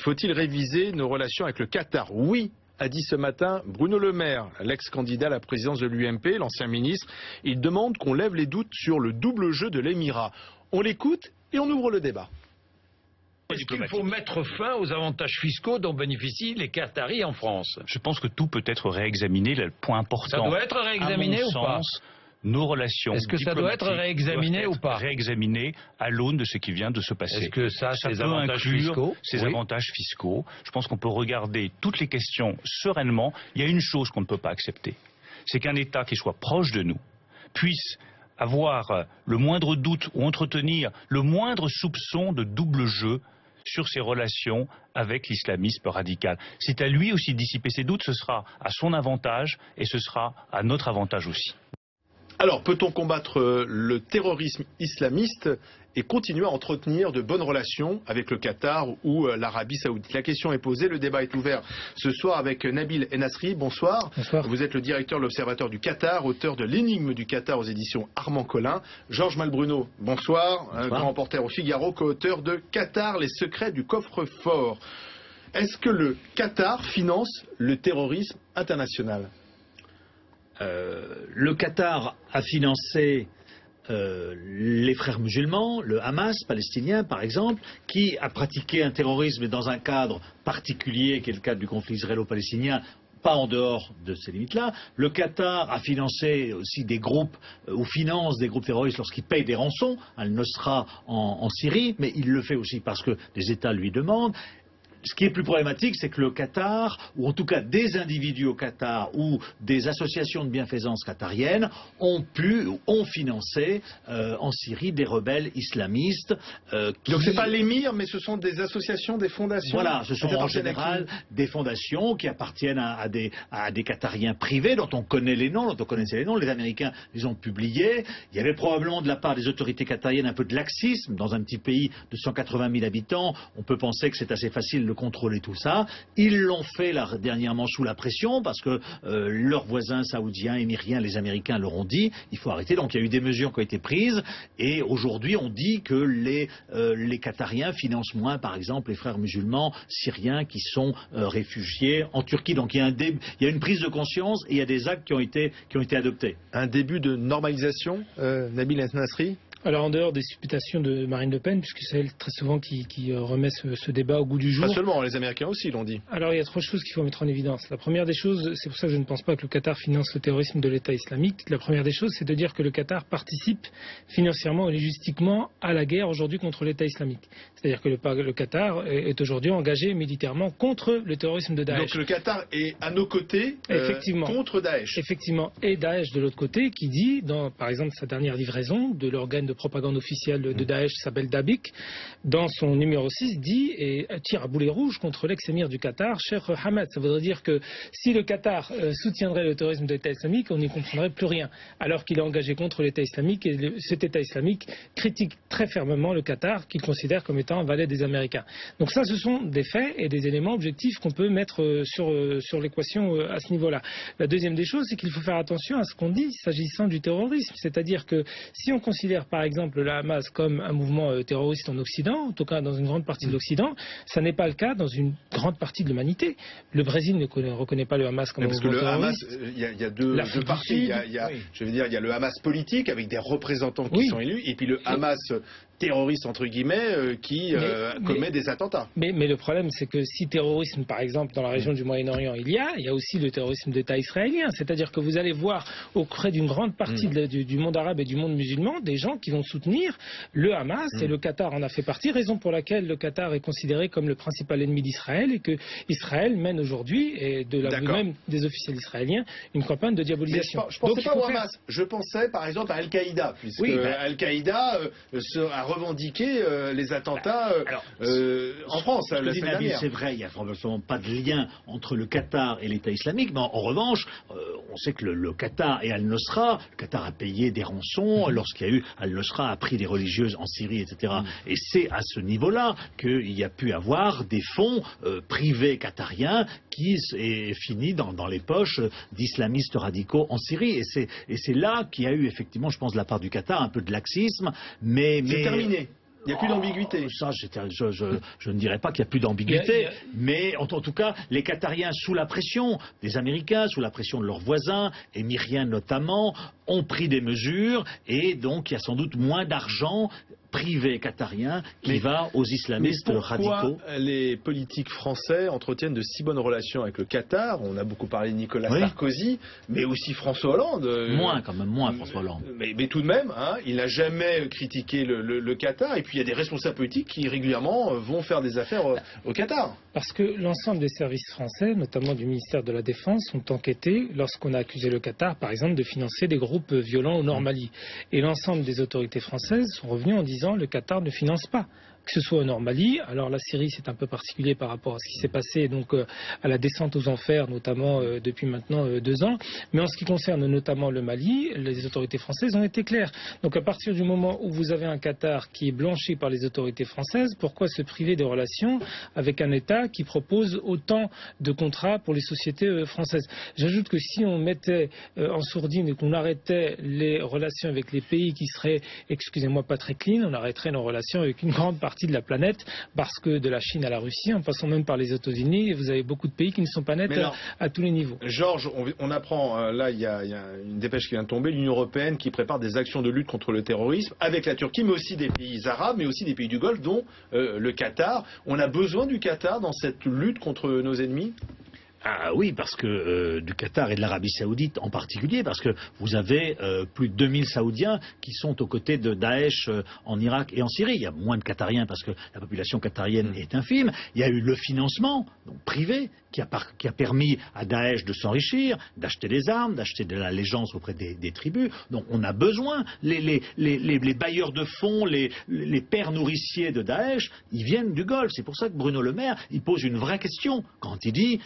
Faut-il réviser nos relations avec le Qatar? Oui, a dit ce matin Bruno Le Maire, l'ex-candidat à la présidence de l'UMP, l'ancien ministre. Il demande qu'on lève les doutes sur le double jeu de l'Émirat. On l'écoute et on ouvre le débat. Est-ce qu'il faut mettre fin aux avantages fiscaux dont bénéficient les Qataris en France? Je pense que tout peut être réexaminé. Le point important, ça doit être réexaminé ou pas? Nos relations. Est-ce que ça doit être réexaminé ou pas? Réexaminé à l'aune de ce qui vient de se passer. Est-ce que ça peut inclure ces avantages fiscaux? Je pense qu'on peut regarder toutes les questions sereinement. Il y a une chose qu'on ne peut pas accepter, c'est qu'un État qui soit proche de nous puisse avoir le moindre doute ou entretenir le moindre soupçon de double jeu sur ses relations avec l'islamisme radical. C'est à lui aussi de dissiper ses doutes, ce sera à son avantage et ce sera à notre avantage aussi. Alors, peut-on combattre le terrorisme islamiste et continuer à entretenir de bonnes relations avec le Qatar ou l'Arabie Saoudite? La question est posée, le débat est ouvert ce soir avec Nabil Enasri. Bonsoir. Bonsoir. Vous êtes le directeur de l'Observatoire du Qatar, auteur de L'énigme du Qatar aux éditions Armand Collin. Georges Malbruno, bonsoir. Grand reporter au Figaro, co-auteur de Qatar, les secrets du coffre-fort. Est-ce que le Qatar finance le terrorisme international? Le Qatar a financé les frères musulmans, le Hamas palestinien par exemple, qui a pratiqué un terrorisme dans un cadre particulier qui est le cadre du conflit israélo-palestinien, pas en dehors de ces limites-là. Le Qatar a financé aussi des groupes, ou finance des groupes terroristes lorsqu'il paye des rançons, Al-Nosra en Syrie, mais il le fait aussi parce que les États lui demandent. Ce qui est plus problématique, c'est que le Qatar, ou en tout cas des individus au Qatar, ou des associations de bienfaisance qatariennes, ont financé en Syrie des rebelles islamistes. Donc c'est pas l'émir, mais ce sont des associations, des fondations? Voilà, ce sont en général des fondations qui appartiennent à des Qatariens privés, dont on connaît les noms, dont on connaissait les noms. Les Américains les ont publiés. Il y avait probablement de la part des autorités qatariennes un peu de laxisme. Dans un petit pays de 180 000 habitants, on peut penser que c'est assez facile de contrôler tout ça. Ils l'ont fait dernièrement sous la pression parce que leurs voisins saoudiens, émiriens, les Américains leur ont dit il faut arrêter. Donc il y a eu des mesures qui ont été prises et aujourd'hui on dit que les Qatariens financent moins par exemple les frères musulmans syriens qui sont réfugiés en Turquie. Donc il y a une prise de conscience et il y a des actes qui ont été adoptés. Un début de normalisation, Nabil Nasri? Alors en dehors des supputations de Marine Le Pen, puisque c'est elle très souvent qui remet ce débat au goût du jour. Pas seulement, les Américains aussi l'ont dit. Alors il y a trois choses qu'il faut mettre en évidence. La première des choses, c'est pour ça que je ne pense pas que le Qatar finance le terrorisme de l'État islamique. La première des choses, c'est de dire que le Qatar participe financièrement et logistiquement à la guerre aujourd'hui contre l'État islamique. C'est-à-dire que le Qatar est aujourd'hui engagé militairement contre le terrorisme de Daesh. Donc le Qatar est à nos côtés contre Daesh. Effectivement. Et Daesh de l'autre côté qui dit, dans par exemple sa dernière livraison de l'organe de propagande officielle de Daesh s'appelle Dabik, dans son numéro 6 dit et tire à boulet rouge contre l'ex-émir du Qatar, Cheikh Hamad. Ça voudrait dire que si le Qatar soutiendrait le terrorisme de l'État islamique, on n'y comprendrait plus rien. Alors qu'il est engagé contre l'État islamique et cet État islamique critique très fermement le Qatar qu'il considère comme étant un valet des Américains. Donc ça, ce sont des faits et des éléments objectifs qu'on peut mettre sur l'équation à ce niveau-là. La deuxième des choses, c'est qu'il faut faire attention à ce qu'on dit s'agissant du terrorisme. C'est-à-dire que si on considère par exemple le Hamas comme un mouvement terroriste en Occident, en tout cas dans une grande partie de l'Occident, ça n'est pas le cas dans une grande partie de l'humanité. Le Brésil ne reconnaît pas le Hamas comme un mouvement terroriste. Parce que le Hamas, il y a deux parties. Je veux dire, il y a le Hamas politique avec des représentants qui sont élus, et puis le Hamas terroriste entre guillemets qui commet des attentats. Mais le problème, c'est que si terrorisme, par exemple, dans la région du Moyen-Orient, il y a aussi le terrorisme d'État israélien. C'est-à-dire que vous allez voir auprès d'une grande partie du monde arabe et du monde musulman des gens qui vont soutenir le Hamas et le Qatar en a fait partie, raison pour laquelle le Qatar est considéré comme le principal ennemi d'Israël et que Israël mène aujourd'hui, et de la vue même des officiels israéliens, une campagne de diabolisation. Je pensais pas au Hamas, je pensais par exemple à Al-Qaïda, puisque Al-Qaïda a revendiqué les attentats en France la semaine dernière. C'est vrai, il n'y a probablement pas de lien entre le Qatar et l'État islamique, mais en revanche, on sait que le Qatar et Al-Nosra, le Qatar a payé des rançons lorsqu'il y a eu, Al-Nosra a pris des religieuses en Syrie, etc. Et c'est à ce niveau-là qu'il y a pu avoir des fonds privés qatariens qui est fini dans les poches d'islamistes radicaux en Syrie. Et c'est là qu'il y a eu effectivement, je pense, de la part du Qatar, un peu de laxisme, mais c'est terminé. Il n'y a plus d'ambiguïté. Ça, je ne dirais pas qu'il n'y a plus d'ambiguïté, mais en tout cas, les Qatariens, sous la pression des Américains, sous la pression de leurs voisins, émiriens notamment, ont pris des mesures, et donc il y a sans doute moins d'argent privé qatarien qui va aux islamistes radicaux. Les politiques français entretiennent de si bonnes relations avec le Qatar? On a beaucoup parlé de Nicolas Sarkozy, mais aussi François Hollande. Moins François Hollande. Mais tout de même, hein, il n'a jamais critiqué le Qatar. Et puis il y a des responsables politiques qui régulièrement vont faire des affaires au Qatar. Parce que l'ensemble des services français, notamment du ministère de la Défense, ont enquêté lorsqu'on a accusé le Qatar, par exemple, de financer des groupes violents au Nord-Mali. Et l'ensemble des autorités françaises sont revenues en disant le Qatar ne finance pas. Que ce soit au Nord-Mali, alors la Syrie c'est un peu particulier par rapport à ce qui s'est passé, donc à la descente aux enfers, notamment depuis maintenant 2 ans, mais en ce qui concerne notamment le Mali, les autorités françaises ont été claires. Donc à partir du moment où vous avez un Qatar qui est blanchi par les autorités françaises, pourquoi se priver des relations avec un État qui propose autant de contrats pour les sociétés françaises? J'ajoute que si on mettait en sourdine et qu'on arrêtait les relations avec les pays qui seraient, excusez-moi, pas très clean, on arrêterait nos relations avec une grande partie de la planète, parce que de la Chine à la Russie, en passant même par les États-Unis, vous avez beaucoup de pays qui ne sont pas nets à tous les niveaux. Georges, on apprend, là il y a une dépêche qui vient de tomber, l'Union européenne qui prépare des actions de lutte contre le terrorisme avec la Turquie, mais aussi des pays arabes, mais aussi des pays du Golfe, dont le Qatar. On a besoin du Qatar dans cette lutte contre nos ennemis? Ah oui, parce que du Qatar et de l'Arabie Saoudite en particulier, parce que vous avez plus de 2000 Saoudiens qui sont aux côtés de Daesh en Irak et en Syrie. Il y a moins de Qatariens parce que la population qatarienne est infime. Il y a eu le financement donc privé qui a permis à Daesh de s'enrichir, d'acheter des armes, d'acheter de l'allégeance auprès des tribus. Donc on a besoin, les bailleurs de fonds, les pères nourriciers de Daesh, ils viennent du Golfe. C'est pour ça que Bruno Le Maire, il pose une vraie question quand il dit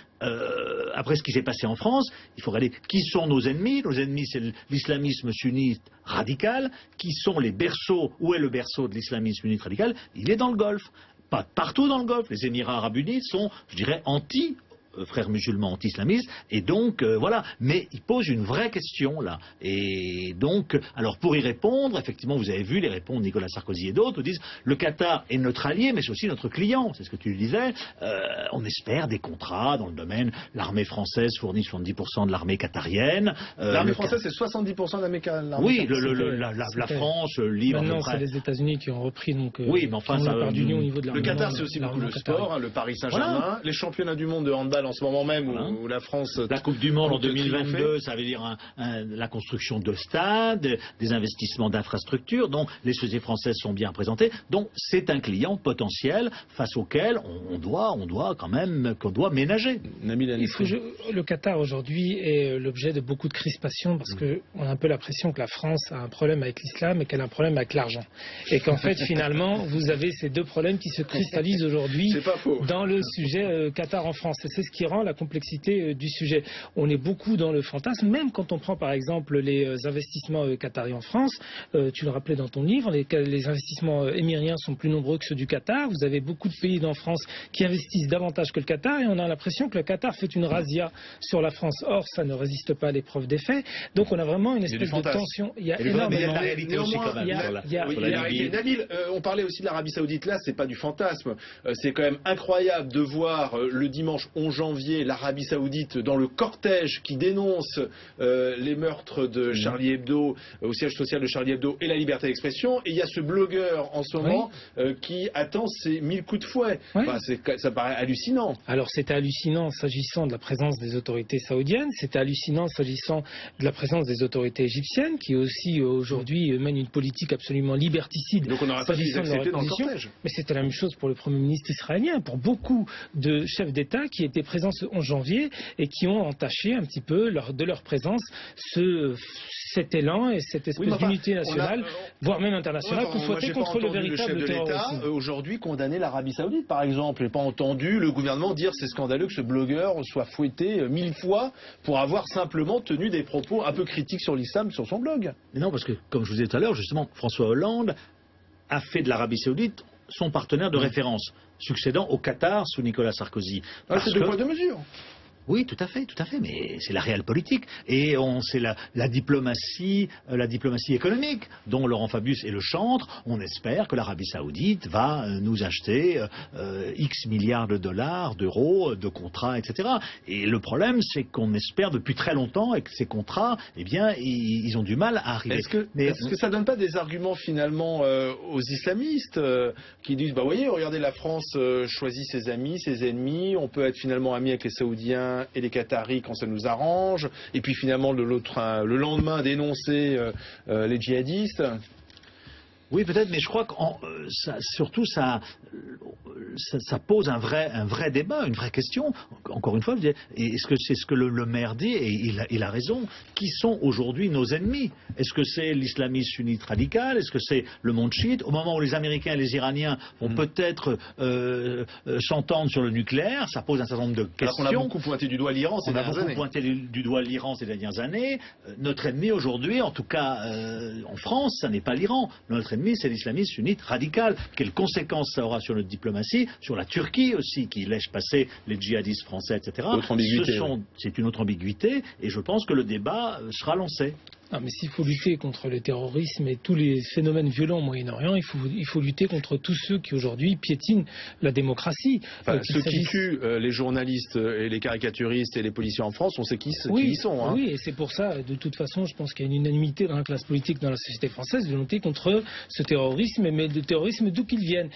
après ce qui s'est passé en France, il faut regarder qui sont nos ennemis. Nos ennemis, c'est l'islamisme sunnite radical. Qui sont les berceaux? Où est le berceau de l'islamisme sunnite radical? Il est dans le Golfe. Pas partout dans le Golfe. Les Émirats arabes unis sont, je dirais, frères musulmans anti-islamistes, et donc voilà, mais il pose une vraie question là, et donc, alors pour y répondre, effectivement vous avez vu les réponses de Nicolas Sarkozy et d'autres, disent le Qatar est notre allié, mais c'est aussi notre client, c'est ce que tu disais, on espère des contrats dans le domaine, l'armée française fournit 70% de l'armée qatarienne. L'armée française c'est 70% de l'armée qatarienne. Oui, la France livre maintenant à peu près. C'est les États-Unis qui ont repris, donc oui, mais enfin, au niveau de le Qatar c'est aussi beaucoup le sport, hein, le Paris Saint-Germain, les championnats du monde de handball en ce moment même où la France... La Coupe du Monde en 2022, ça veut dire la construction de stades, des investissements d'infrastructures, donc les sociétés françaises sont bien représentées, donc c'est un client potentiel face auquel on doit ménager. Le Qatar aujourd'hui est l'objet de beaucoup de crispations parce qu'on a un peu l'impression que la France a un problème avec l'islam et qu'elle a un problème avec l'argent. Et qu'en fait, finalement, vous avez ces deux problèmes qui se cristallisent aujourd'hui dans le sujet Qatar en France. Et c'est ce qui rend la complexité du sujet. On est beaucoup dans le fantasme, même quand on prend par exemple les investissements qataris en France, tu le rappelais dans ton livre, les investissements émiriens sont plus nombreux que ceux du Qatar. Vous avez beaucoup de pays en France qui investissent davantage que le Qatar et on a l'impression que le Qatar fait une razzia sur la France. Or, ça ne résiste pas à l'épreuve des faits. Donc on a vraiment une espèce de tension. Il y a énormément de réalité aussi quand même. Nabil, on parlait aussi de l'Arabie Saoudite. Là, c'est pas du fantasme. C'est quand même incroyable de voir le dimanche 11 janvier l'Arabie Saoudite dans le cortège qui dénonce les meurtres de Charlie Hebdo, au siège social de Charlie Hebdo et la liberté d'expression. Et il y a ce blogueur en ce moment qui attend ses 1000 coups de fouet. Enfin, ça paraît hallucinant. Alors c'était hallucinant s'agissant de la présence des autorités saoudiennes, c'était hallucinant s'agissant de la présence des autorités égyptiennes qui aussi aujourd'hui mènent une politique absolument liberticide. Donc on n'aura pas dû les accepter dans le cortège. Mais c'était la même chose pour le Premier ministre israélien, pour beaucoup de chefs d'État qui étaient présents ce 11 janvier et qui ont entaché un petit peu de leur présence cet élan et cette espèce d'unité nationale, voire même internationale, pour souhaiter contre le véritable terrorisme. Aujourd'hui condamner l'Arabie Saoudite, par exemple. Je n'ai pas entendu le gouvernement dire c'est scandaleux que ce blogueur soit fouetté 1000 fois pour avoir simplement tenu des propos un peu critiques sur l'islam sur son blog. Mais non, parce que, comme je vous disais tout à l'heure, justement, François Hollande a fait de l'Arabie Saoudite son partenaire de référence, succédant au Qatar sous Nicolas Sarkozy. C'est deux poids deux mesures. Oui, tout à fait, mais c'est la réelle politique. Et c'est la diplomatie économique dont Laurent Fabius est le chantre. On espère que l'Arabie Saoudite va nous acheter X milliards de dollars, d'euros, de contrats, etc. Et le problème, c'est qu'on espère depuis très longtemps et que ces contrats, eh bien, ils ont du mal à arriver. Est-ce que ça donne pas des arguments finalement aux islamistes qui disent, bah voyez, regardez, la France choisit ses amis, ses ennemis, on peut être finalement amis avec les Saoudiens et les Qataris quand ça nous arrange, et puis finalement le lendemain dénoncer les djihadistes. Oui, peut-être, mais je crois que surtout ça pose un vrai débat, une vraie question. Encore une fois, est-ce que c'est ce que le maire dit, et il a raison, qui sont aujourd'hui nos ennemis? Est-ce que c'est l'islamisme sunnite radical? Est-ce que c'est le monde chiite? Au moment où les Américains et les Iraniens vont peut-être s'entendre sur le nucléaire, ça pose un certain nombre de questions. Alors qu'on a beaucoup pointé du doigt l'Iran ces dernières années. On a beaucoup pointé du doigt l'Iran ces dernières années. Notre ennemi aujourd'hui, en tout cas en France, ça n'est pas l'Iran. Notre ennemi, c'est l'islamisme sunnite radical. Quelles conséquences ça aura sur notre diplomatie, sur la Turquie aussi, qui laisse passer les djihadistes français, etc. C'est une autre ambiguïté, et je pense que le débat sera lancé. Ah, mais s'il faut lutter contre le terrorisme et tous les phénomènes violents au Moyen-Orient, il faut lutter contre tous ceux qui aujourd'hui piétinent la démocratie. Ceux qui tuent les journalistes et les caricaturistes et les policiers en France, on sait qui ils sont. Hein. Oui, et c'est pour ça, de toute façon, je pense qu'il y a une unanimité dans la classe politique, dans la société française, de lutter contre ce terrorisme, mais le terrorisme d'où qu'il vienne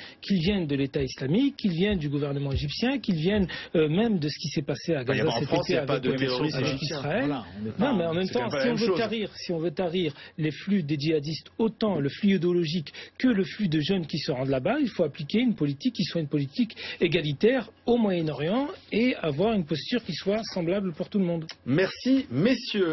de l'État islamique, qu'il vienne du gouvernement égyptien, qu'il vienne même de ce qui s'est passé à Gaza cet été avec Israël. Voilà, non, mais en même temps, si on veut tarir les flux des djihadistes, autant le flux idéologique que le flux de jeunes qui se rendent là-bas, il faut appliquer une politique qui soit une politique égalitaire au Moyen-Orient et avoir une posture qui soit semblable pour tout le monde. Merci, messieurs.